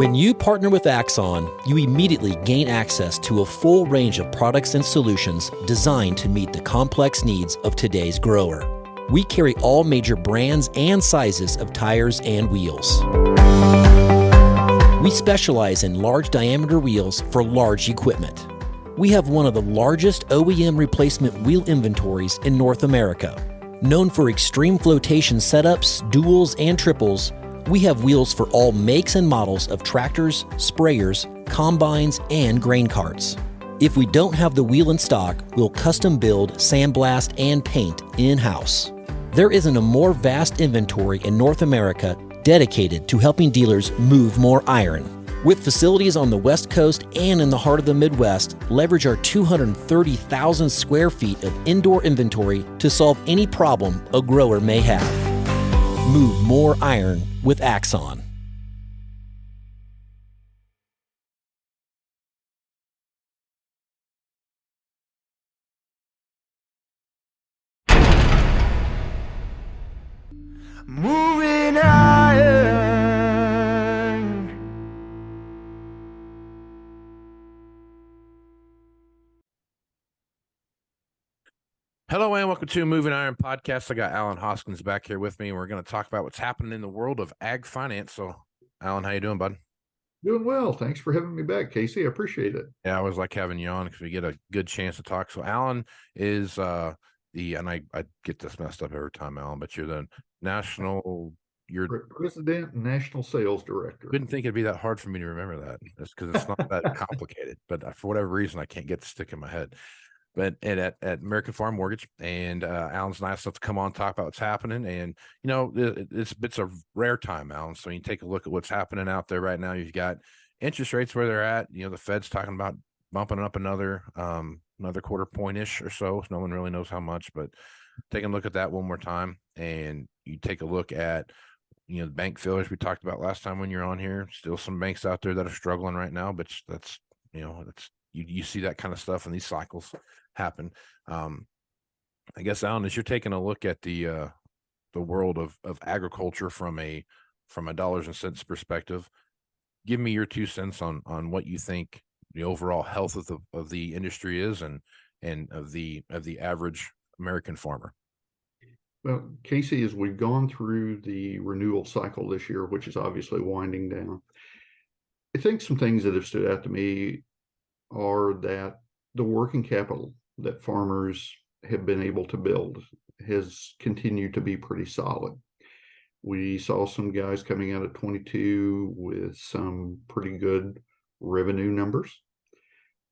When you partner with Axon, you immediately gain access to a full range of products and solutions designed to meet the complex needs of today's grower. We carry all major brands and sizes of tires and wheels. We specialize in large diameter wheels for large equipment. We have one of the largest OEM replacement wheel inventories in North America. Known for extreme flotation setups, duals, and triples, we have wheels for all makes and models of tractors, sprayers, combines, and grain carts. If we don't have the wheel in stock, we'll custom build, sandblast, and paint in-house. There isn't a more vast inventory in North America dedicated to helping dealers move more iron. With facilities on the West Coast and in the heart of the Midwest, leverage our 230,000 square feet of indoor inventory to solve any problem a grower may have. Move more iron with Axon. Moving iron. Hello and welcome to Moving Iron Podcast. I got Alan Hoskins back here with me, and we're going to talk about what's happening in the world of ag finance. So, Alan, how you doing, bud? Doing well. Thanks for having me back, Casey. I appreciate it. Yeah, I always like having you on because we get a good chance to talk. So, Alan is and I get this messed up every time, Alan, but you're the President and National Sales Director. Couldn't think it'd be that hard for me to remember that. That's because it's not that complicated. But for whatever reason, I can't get to stick in my head. But at American Farm Mortgage, and Alan's nice enough to come on and talk about what's happening. And it's a rare time, Alan. So you take a look at what's happening out there right now. You've got interest rates where they're at. The Fed's talking about bumping up another quarter point-ish or so. No one really knows how much, but taking a look at that one more time, and you take a look at the bank failures we talked about last time when you're on here. Still some banks out there that are struggling right now, but that's you see that kind of stuff in these cycles happen. I guess, Alan, as you're taking a look at the world of agriculture from a dollars and cents perspective, give me your 2 cents on what you think the overall health of the industry is and of the average American farmer. Well, Casey, as we've gone through the renewal cycle this year, which is obviously winding down, I think some things that have stood out to me are that the working capital that farmers have been able to build has continued to be pretty solid. We saw some guys coming out of 22 with some pretty good revenue numbers.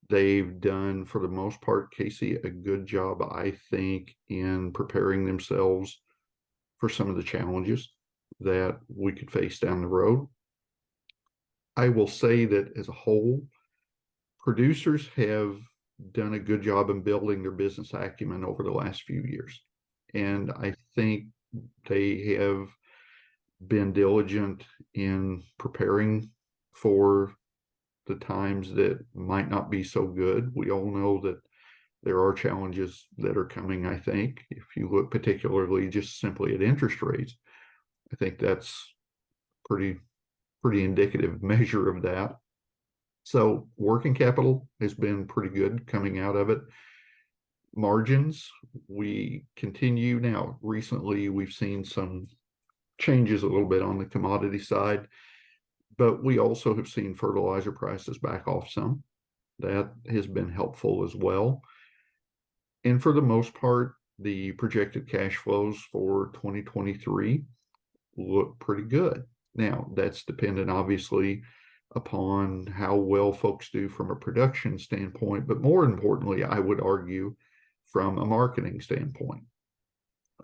They've done, for the most part, Casey, a good job, I think, in preparing themselves for some of the challenges that we could face down the road. I will say that as a whole, producers have done a good job in building their business acumen over the last few years. And I think they have been diligent in preparing for the times that might not be so good. We all know that there are challenges that are coming, I think. If you look particularly just simply at interest rates, I think that's pretty indicative measure of that. So working capital has been pretty good coming out of it. Margins, we continue now. Recently, we've seen some changes a little bit on the commodity side, but we also have seen fertilizer prices back off some. That has been helpful as well. And for the most part, the projected cash flows for 2023 look pretty good. Now, that's dependent, obviously, upon how well folks do from a production standpoint, but more importantly, I would argue, from a marketing standpoint.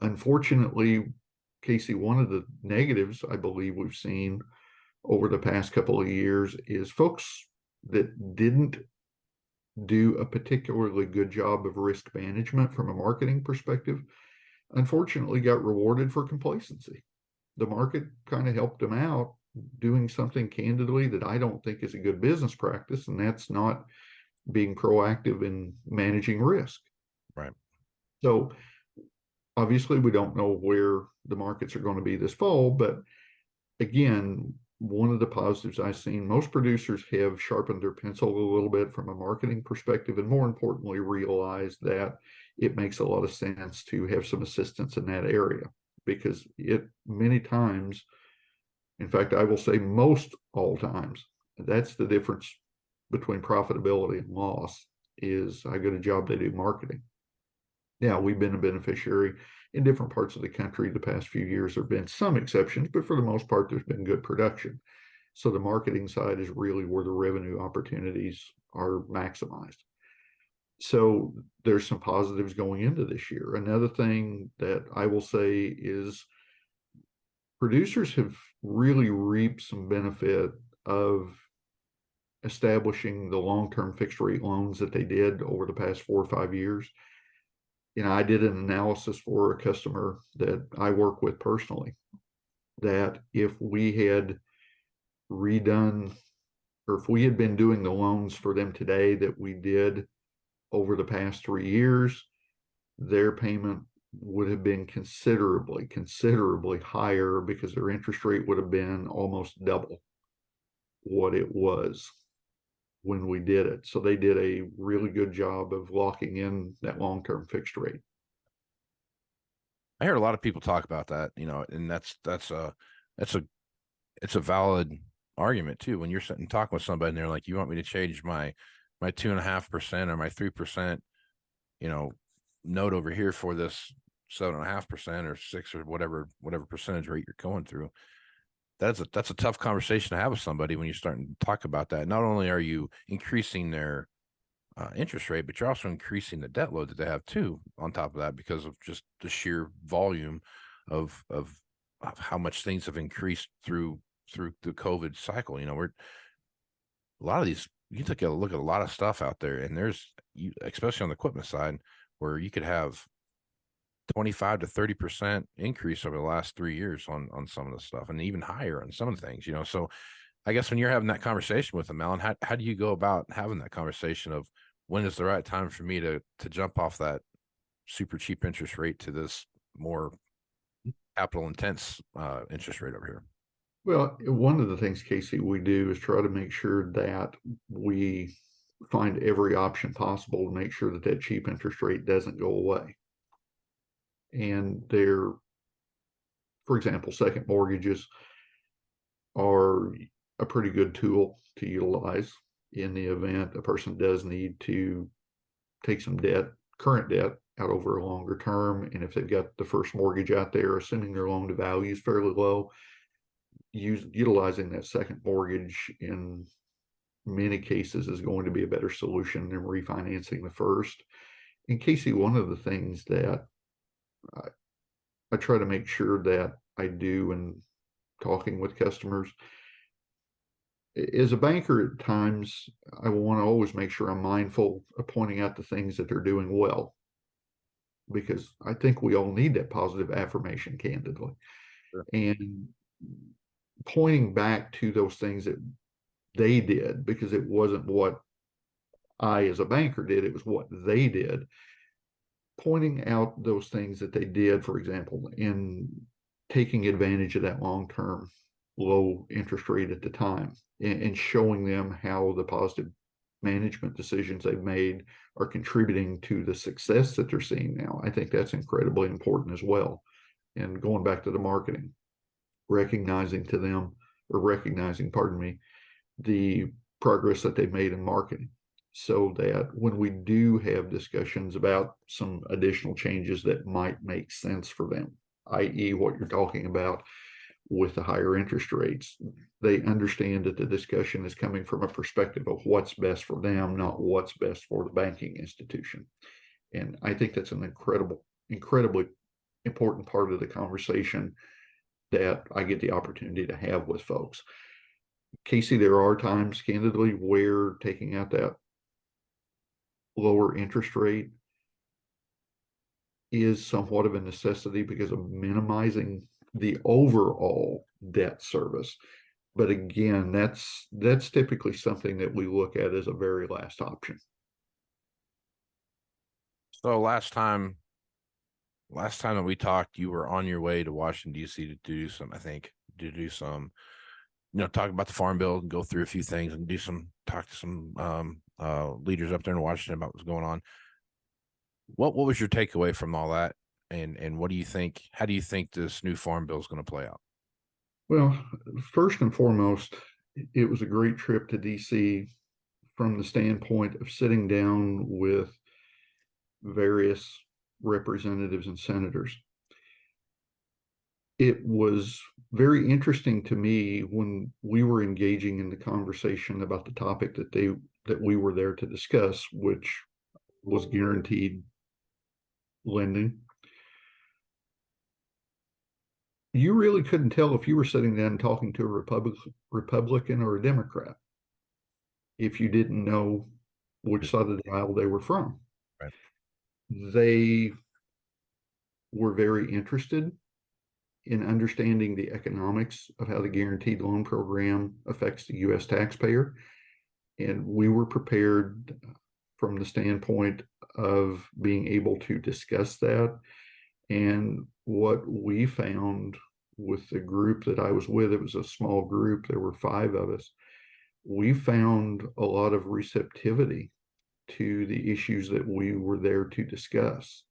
Unfortunately, Casey, one of the negatives I believe we've seen over the past couple of years is folks that didn't do a particularly good job of risk management from a marketing perspective, unfortunately got rewarded for complacency. The market kind of helped them out doing something candidly that I don't think is a good business practice, and that's not being proactive in managing risk. Right. So obviously we don't know where the markets are going to be this fall, but again, one of the positives I've seen, most producers have sharpened their pencil a little bit from a marketing perspective, and more importantly, realize that it makes a lot of sense to have some assistance in that area, because it many times, in fact, I will say most all times, that's the difference between profitability and loss, is I got a job to do marketing. Now, we've been a beneficiary in different parts of the country the past few years. There have been some exceptions, but for the most part, there's been good production. So the marketing side is really where the revenue opportunities are maximized. So there's some positives going into this year. Another thing that I will say is producers have really reaped some benefit of establishing the long-term fixed rate loans that they did over the past 4 or 5 years. I did an analysis for a customer that I work with personally, that if we had redone, or if we had been doing the loans for them today that we did over the past 3 years, their payment would have been considerably higher, because their interest rate would have been almost double what it was when we did it. So they did a really good job of locking in that long-term fixed rate. I heard a lot of people talk about that, and it's a valid argument too. When you're sitting talking with somebody and they're like, you want me to change my 2.5% or my 3%, note over here for this 7.5% or 6 or whatever percentage rate you're going through. That's a tough conversation to have with somebody when you start to talk about that. Not only are you increasing their interest rate, but you're also increasing the debt load that they have too, on top of that, because of just the sheer volume of how much things have increased through the COVID cycle. We're a lot of these, you take a look at a lot of stuff out there, and there's, especially on the equipment side, where you could have 25 to 30% increase over the last 3 years on some of the stuff, and even higher on some of the things, So I guess when you're having that conversation with them, Alan, how do you go about having that conversation of when is the right time for me to jump off that super cheap interest rate to this more capital intense interest rate over here? Well, one of the things, Casey, we do is try to make sure that we find every option possible to make sure that that cheap interest rate doesn't go away. And they're, for example, second mortgages are a pretty good tool to utilize in the event a person does need to take some debt, current debt, out over a longer term. And if they've got the first mortgage out there, assuming their loan to value is fairly low, utilizing that second mortgage in many cases is going to be a better solution than refinancing the first. And Casey, one of the things that I try to make sure that I do in talking with customers, as a banker, at times I want to always make sure I'm mindful of pointing out the things that they're doing well, because I think we all need that positive affirmation, candidly. Sure. And pointing back to those things that they did, because it wasn't what I as a banker did, it was what they did. Pointing out those things that they did, for example, in taking advantage of that long-term low interest rate at the time, and showing them how the positive management decisions they've made are contributing to the success that they're seeing now. I think that's incredibly important as well. And going back to the marketing, recognizing, pardon me, the progress that they've made in marketing, so that when we do have discussions about some additional changes that might make sense for them, i.e. what you're talking about with the higher interest rates, they understand that the discussion is coming from a perspective of what's best for them, not what's best for the banking institution. And I think that's an incredibly important part of the conversation that I get the opportunity to have with folks. Casey, there are times, candidly, where taking out that lower interest rate is somewhat of a necessity because of minimizing the overall debt service. But again, that's typically something that we look at as a very last option. So last time that we talked, you were on your way to Washington, D.C. to do some talk about the farm bill and go through a few things and talk to some leaders up there in Washington about what's going on. What was your takeaway from all that? And what do you think? How do you think this new farm bill is going to play out? Well, first and foremost, it was a great trip to DC from the standpoint of sitting down with various representatives and senators. It was very interesting to me when we were engaging in the conversation about the topic that we were there to discuss, which was guaranteed lending. You really couldn't tell if you were sitting down and talking to a Republican or a Democrat if you didn't know which side of the aisle they were from. Right. They were very interested in understanding the economics of how the guaranteed loan program affects the U.S. taxpayer. And we were prepared from the standpoint of being able to discuss that. And what we found with the group that I was with, it was a small group, there were 5 of us, we found a lot of receptivity to the issues that we were there to discuss.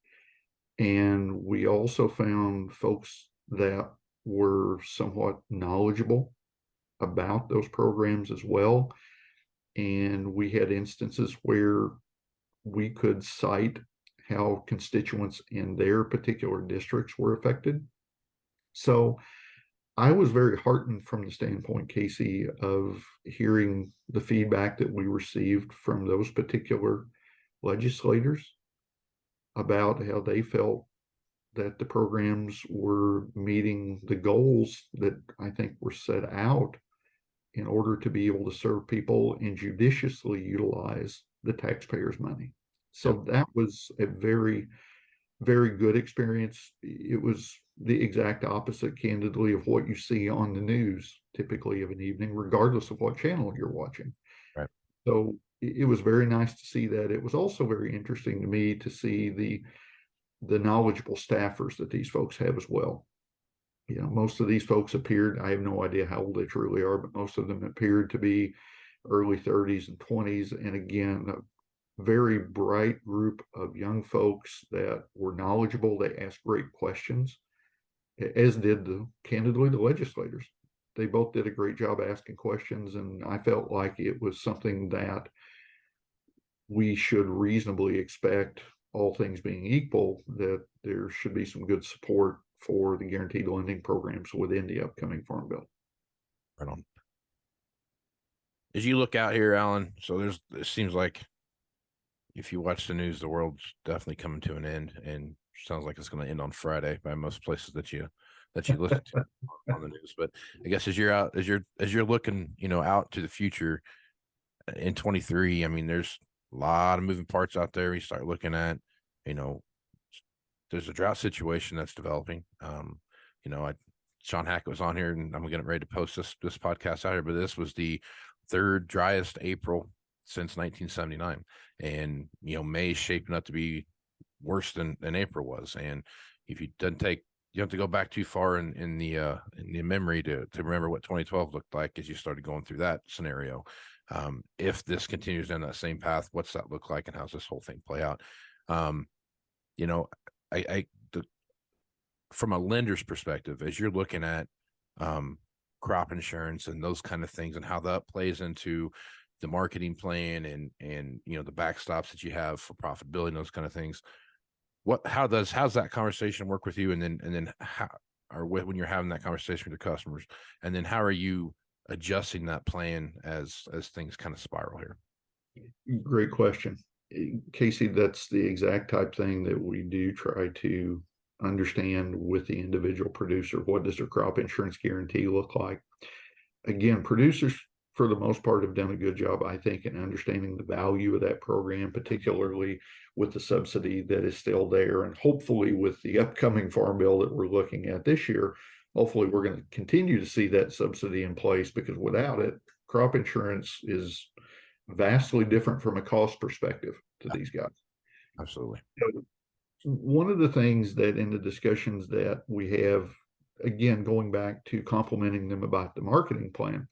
And we also found folks that were somewhat knowledgeable about those programs as well. And we had instances where we could cite how constituents in their particular districts were affected. So I was very heartened from the standpoint, Casey, of hearing the feedback that we received from those particular legislators about how they felt that the programs were meeting the goals that I think were set out in order to be able to serve people and judiciously utilize the taxpayers' money. So that was a very, very good experience. It was the exact opposite, candidly, of what you see on the news typically of an evening, regardless of what channel you're watching. Right. So it was very nice to see that. It was also very interesting to me to see the knowledgeable staffers that these folks have as well. You know, most of these folks appeared, I have no idea how old they truly are, but most of them appeared to be early 30s and 20s. And again, a very bright group of young folks that were knowledgeable. They asked great questions, as did candidly, the legislators. They both did a great job asking questions. And I felt like it was something that we should reasonably expect, all things being equal, that there should be some good support for the guaranteed lending programs within the upcoming Farm Bill. Right on. As you look out here, Alan, so it seems like if you watch the news, the world's definitely coming to an end, and sounds like it's going to end on Friday by most places that you listen to on the news. But I guess as you're looking, out to the future in 23, I mean, there's a lot of moving parts out there. You start looking at, there's a drought situation that's developing. Sean Hackett was on here, and I'm getting ready to post this podcast out here, but this was the 3rd driest April since 1979. And, May is shaping up to be worse than April was. And if you have to go back too far in the memory to remember what 2012 looked like as you started going through that scenario. If this continues down that same path, what's that look like, and how's this whole thing play out? From a lender's perspective, as you're looking at crop insurance and those kind of things, and how that plays into the marketing plan and the backstops that you have for profitability and those kind of things, how's that conversation work with you? And then how, or when you're having that conversation with your customers, and then how are you adjusting that plan as things kind of spiral here? Great question, Casey. That's the exact type thing that we do try to understand with the individual producer. What does their crop insurance guarantee look like? Again, producers for the most part have done a good job, I think, in understanding the value of that program, particularly with the subsidy that is still there. And hopefully with the upcoming Farm Bill that we're looking at this year, hopefully we're going to continue to see that subsidy in place, because without it, crop insurance is vastly different from a cost perspective to these guys. Absolutely. So one of the things that in the discussions that we have again, going back to complimenting them about the marketing plan,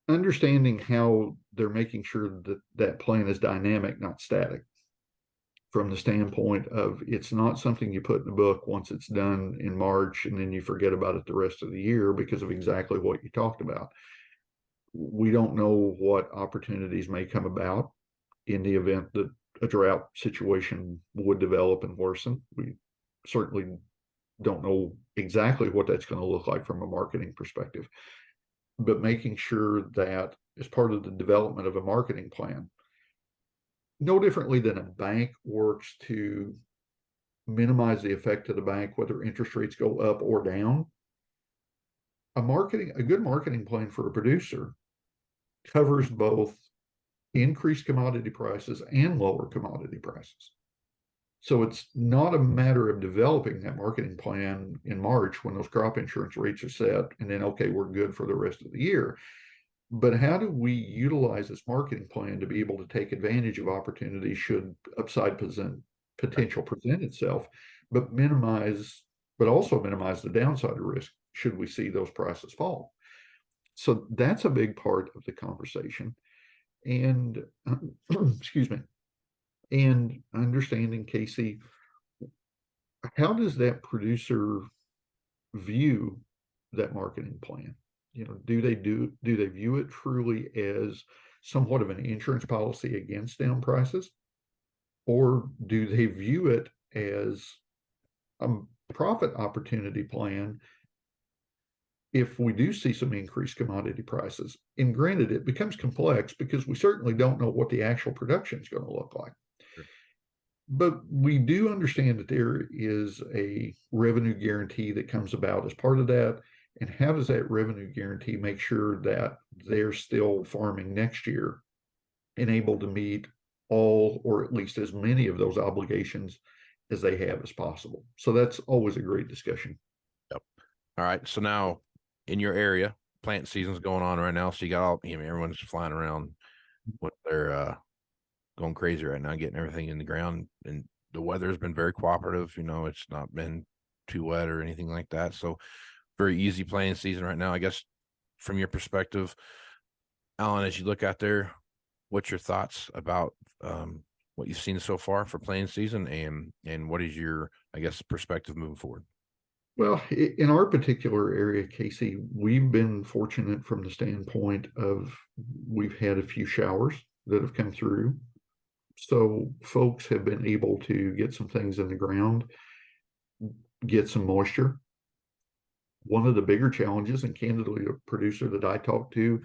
understanding how they're making sure that that plan is dynamic, not static, from the standpoint of it's not something you put in the book once it's done in March and then you forget about it the rest of the year because of exactly what you talked about. We don't know what opportunities may come about in the event that a drought situation would develop and worsen. We certainly don't know exactly what that's going to look like from a marketing perspective, but making sure that as part of the development of a marketing plan, no differently than a bank works to minimize the effect of the bank, whether interest rates go up or down, a good marketing plan for a producer covers both increased commodity prices and lower commodity prices. So it's not a matter of developing that marketing plan in March when those crop insurance rates are set and then, okay, we're good for the rest of the year. But how do we utilize this marketing plan to be able to take advantage of opportunities should upside potential present itself, but also minimize the downside risk should we see those prices fall? So that's a big part of the conversation. And excuse me, and understanding, Casey, how does that producer view that marketing plan? Do they view it truly as somewhat of an insurance policy against down prices, or do they view it as a profit opportunity plan if we do see some increased commodity prices? And granted, it becomes complex because we certainly don't know what the actual production is going to look like. Sure. But we do understand that there is a revenue guarantee that comes about as part of that. And how does that revenue guarantee make sure that they're still farming next year and able to meet all or at least as many of those obligations as they have as possible? So that's always a great discussion. Yep. All right. So now in your area, plant season's going on right now. So you got everyone's flying around with their going crazy right now, getting everything in the ground. And the weather's been very cooperative. It's not been too wet or anything like that. So very easy playing season right now. I guess from your perspective, Alan, as you look out there, what's your thoughts about what you've seen so far for playing season, and what is your, I guess, perspective moving forward? Well, in our particular area, Casey, we've been fortunate from the standpoint of we've had a few showers that have come through. So folks have been able to get some things in the ground, get some moisture. One of the bigger challenges, and candidly, a producer that I talked to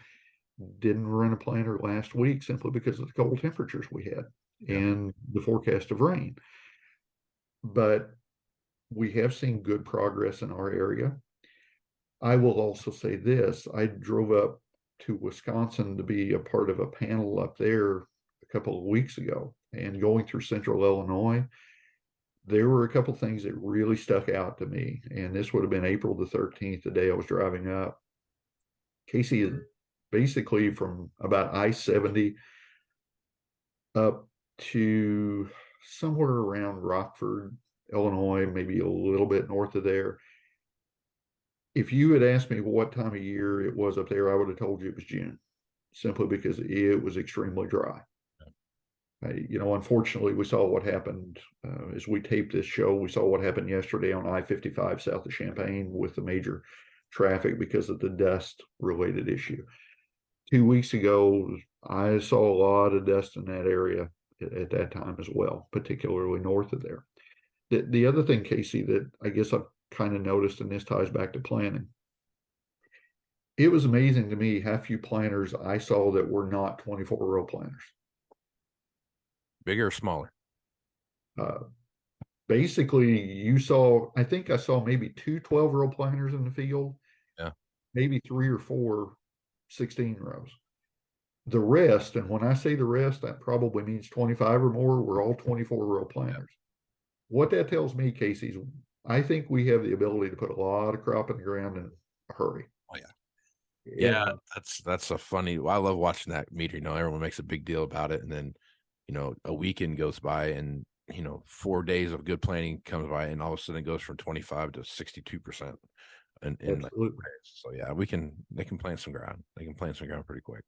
didn't run a planter last week simply because of the cold temperatures we had and the forecast of rain. But we have seen good progress in our area. I will also say this: I drove up to Wisconsin to be a part of a panel up there a couple of weeks ago, and going through central Illinois, there were a couple of things that really stuck out to me. And this would have been April the 13th, the day I was driving up. Casey is basically from about I-70 up to somewhere around Rockford, Illinois, maybe a little bit north of there. If you had asked me what time of year it was up there, I would have told you it was June, simply because it was extremely dry. Unfortunately, we saw what happened as we taped this show. We saw what happened yesterday on I-55 south of Champaign with the major traffic because of the dust-related issue. 2 weeks ago, I saw a lot of dust in that area at that time as well, particularly north of there. The other thing, Casey, that I guess I've kind of noticed, and this ties back to planning, it was amazing to me how few planters I saw that were not 24-row planters. Bigger or smaller? Basically, I think I saw maybe 2 12-row planters in the field. Yeah. Maybe 3 or 4 16 rows. The rest, and when I say the rest, that probably means 25 or more, were all 24-row planters. Yeah. What that tells me, Casey, is I think we have the ability to put a lot of crop in the ground in a hurry. Oh, yeah. Yeah, that's a funny. I love watching that meter. Everyone makes a big deal about it, and then a weekend goes by and 4 days of good planting comes by, and all of a sudden it goes from 25 to 62%. And Absolutely. so yeah, they can plant some ground. They can plant some ground pretty quick.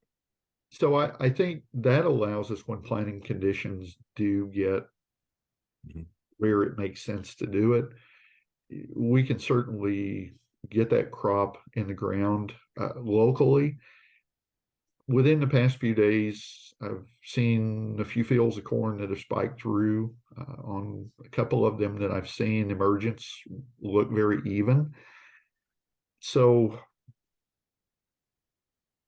So I think that allows us, when planting conditions do get where it makes sense to do it, we can certainly get that crop in the ground locally. Within the past few days, I've seen a few fields of corn that have spiked through. On a couple of them that I've seen, emergence look very even. So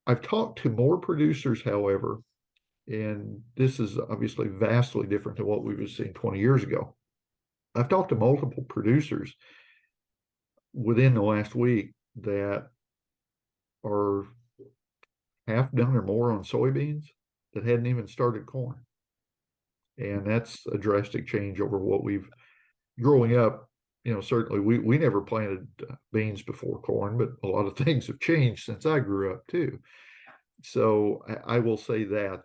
I've talked to more producers, however, and this is obviously vastly different than what we were seeing 20 years ago. I've talked to multiple producers within the last week that are half done or more on soybeans that hadn't even started corn. And that's a drastic change over what we've growing up. Certainly we never planted beans before corn, but a lot of things have changed since I grew up too. So I will say that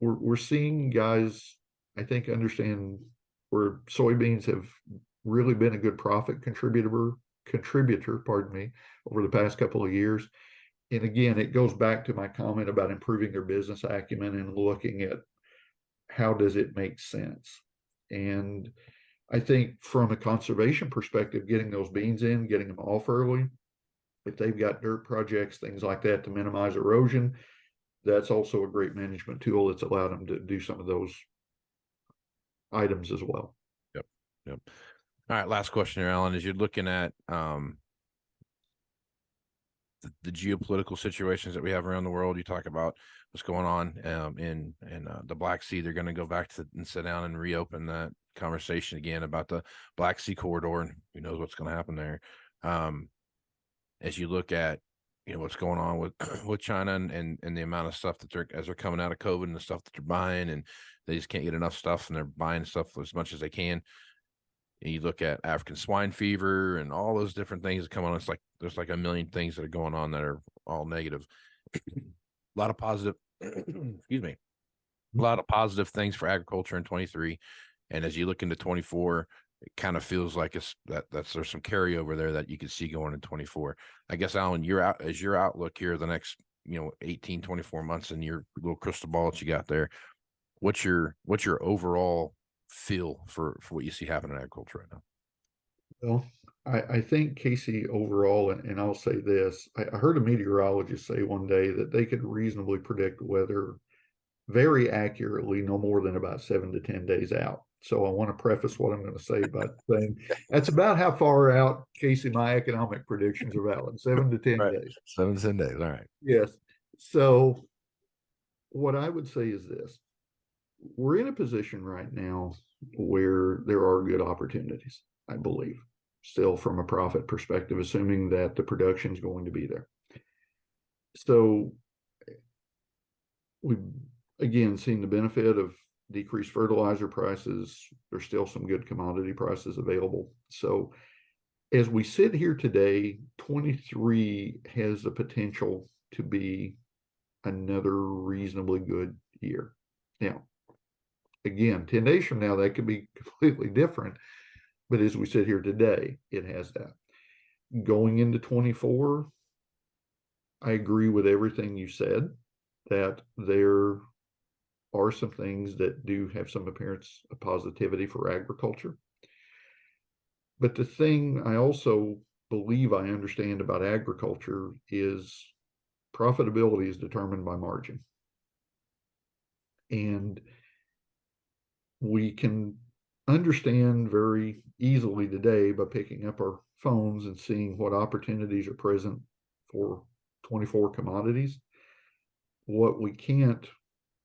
we're seeing guys, I think, understand where soybeans have really been a good profit contributor, pardon me, over the past couple of years. And again, it goes back to my comment about improving their business acumen and looking at how does it make sense. And I think from a conservation perspective, getting those beans in, getting them off early, if they've got dirt projects, things like that to minimize erosion, that's also a great management tool that's allowed them to do some of those items as well. Yep. All right, last question here, Alan. As you're looking at the geopolitical situations that we have around the world, you talk about what's going on in the Black Sea. They're going to go back to and sit down and reopen that conversation again about the Black Sea corridor, and who knows what's going to happen there. As you look at what's going on with China and the amount of stuff that they're coming out of COVID and the stuff that they're buying, and they just can't get enough stuff, and they're buying stuff as much as they can. And you look at African swine fever and all those different things that come on. It's like there's like a million things that are going on that are all negative. A lot of positive, excuse me, a lot of positive things for agriculture in 23. And as you look into 24, it kind of feels like there's some carryover there that you can see going in 24. I guess, Alan, your outlook here the next 18, 24 months, and your little crystal ball that you got there, what's your overall feel for what you see happening in agriculture right now? Well, I think, Casey, overall, and I'll say this, I heard a meteorologist say one day that they could reasonably predict weather very accurately, no more than about 7 to 10 days out. So I want to preface what I'm going to say by saying that's about how far out, Casey, my economic predictions are valid, 7 to 10 right. days. 7 to 10 days. All right. Yes. So what I would say is this. We're in a position right now where there are good opportunities, I believe, still from a profit perspective, assuming that the production is going to be there. So we've, again, seen the benefit of decreased fertilizer prices. There's still some good commodity prices available. So as we sit here today, 23 has the potential to be another reasonably good year. Now, again, 10 days from now, that could be completely different. But as we sit here today, it has that. Going into 24, I agree with everything you said, that there are some things that do have some appearance of positivity for agriculture. But the thing I also believe I understand about agriculture is profitability is determined by margin. And we can understand very easily today by picking up our phones and seeing what opportunities are present for 24 commodities. What we can't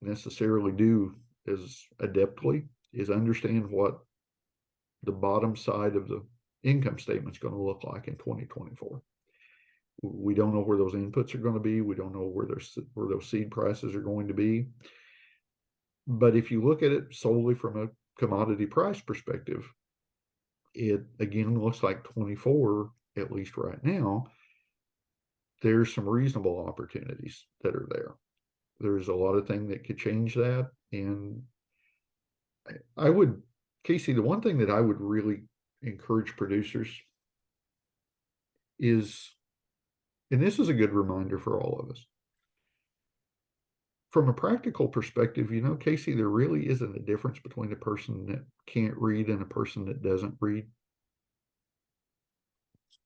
necessarily do as adeptly is understand what the bottom side of the income statement is going to look like in 2024. We don't know where those inputs are going to be. We don't know where those seed prices are going to be. But if you look at it solely from a commodity price perspective, it again looks like 24, at least right now, there's some reasonable opportunities that are there. There's a lot of things that could change that. And I would, Casey, the one thing that I would really encourage producers is, and this is a good reminder for all of us, from a practical perspective, Casey, there really isn't a difference between a person that can't read and a person that doesn't read.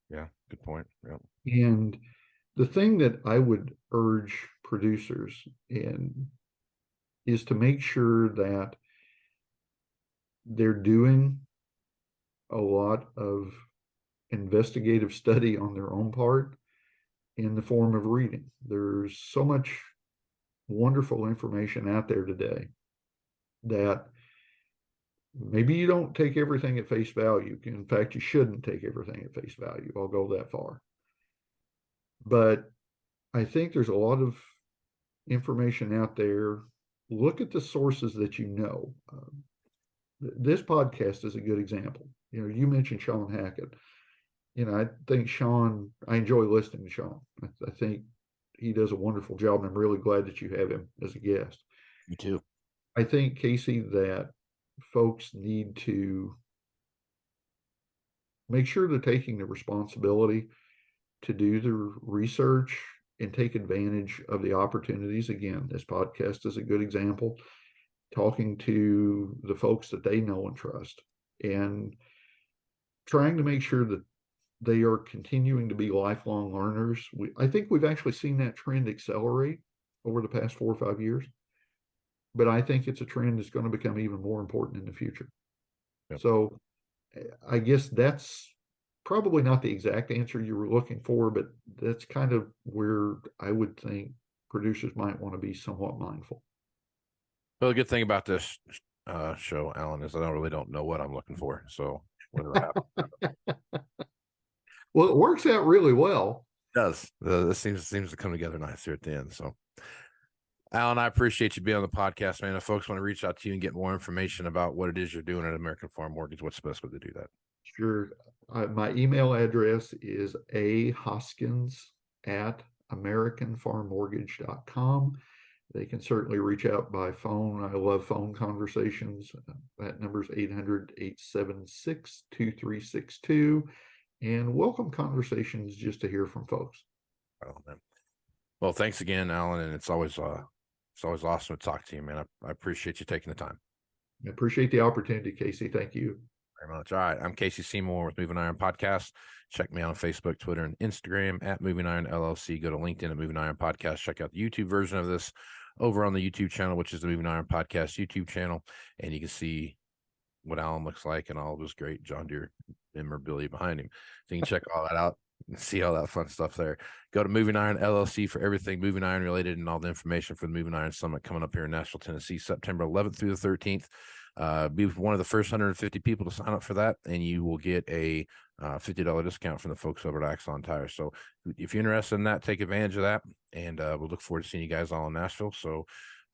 Yeah, good point. Yeah. And the thing that I would urge producers is to make sure that they're doing a lot of investigative study on their own part in the form of reading. There's so much wonderful information out there today that maybe you don't take everything at face value. In fact, you shouldn't take everything at face value. I'll go that far. But I think there's a lot of information out there. Look at the sources that you know. This podcast is a good example. You mentioned Sean Hackett. I think Sean, I enjoy listening to Sean. I think he does a wonderful job, and I'm really glad that you have him as a guest. Me too. I think, Casey, that folks need to make sure they're taking the responsibility to do the research and take advantage of the opportunities. Again, this podcast is a good example. Talking to the folks that they know and trust, and trying to make sure that they are continuing to be lifelong learners. I think we've actually seen that trend accelerate over the past 4 or 5 years, but I think it's a trend that's going to become even more important in the future. Yep. So I guess that's probably not the exact answer you were looking for, but that's kind of where I would think producers might want to be somewhat mindful. Well, the good thing about this show, Alan, is I don't know what I'm looking for. So whatever happens. Well, it works out really well. It does. This seems to come together nice here at the end. So, Alan, I appreciate you being on the podcast, man. If folks want to reach out to you and get more information about what it is you're doing at American Farm Mortgage, what's the best way to do that? Sure. My email address is ahoskins@americanfarmmortgage.com. They can certainly reach out by phone. I love phone conversations. That number is 800-876-2362. And welcome conversations just to hear from folks. Oh, man. Well, thanks again, Alan. And it's always awesome to talk to you, man. I appreciate you taking the time. I appreciate the opportunity, Casey. Thank you very much. All right. I'm Casey Seymour with Moving Iron Podcast. Check me out on Facebook, Twitter, and Instagram at Moving Iron LLC. Go to LinkedIn at Moving Iron Podcast. Check out the YouTube version of this over on the YouTube channel, which is the Moving Iron Podcast YouTube channel. And you can see what Alan looks like and all of his great John Deere memorabilia behind him. So you can check all that out and see all that fun stuff there. Go to Moving Iron LLC for everything Moving Iron related and all the information for the Moving Iron Summit coming up here in Nashville, Tennessee, September 11th through the 13th. Be one of the first 150 people to sign up for that, and you will get a $50 discount from the folks over at Axon Tires. So if you're interested in that, take advantage of that, and we'll look forward to seeing you guys all in Nashville. So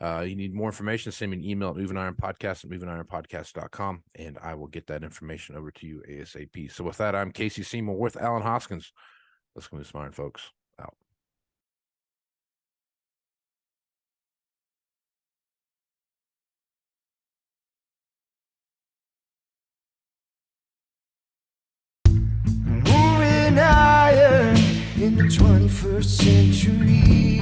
you need more information, send me an email at MovingIronPodcast at MovingIronPodcast.com, and I will get that information over to you ASAP. So with that, I'm Casey Seymour with Alan Hoskins. Let's go to Smart, folks. Out. Moving iron in the 21st century.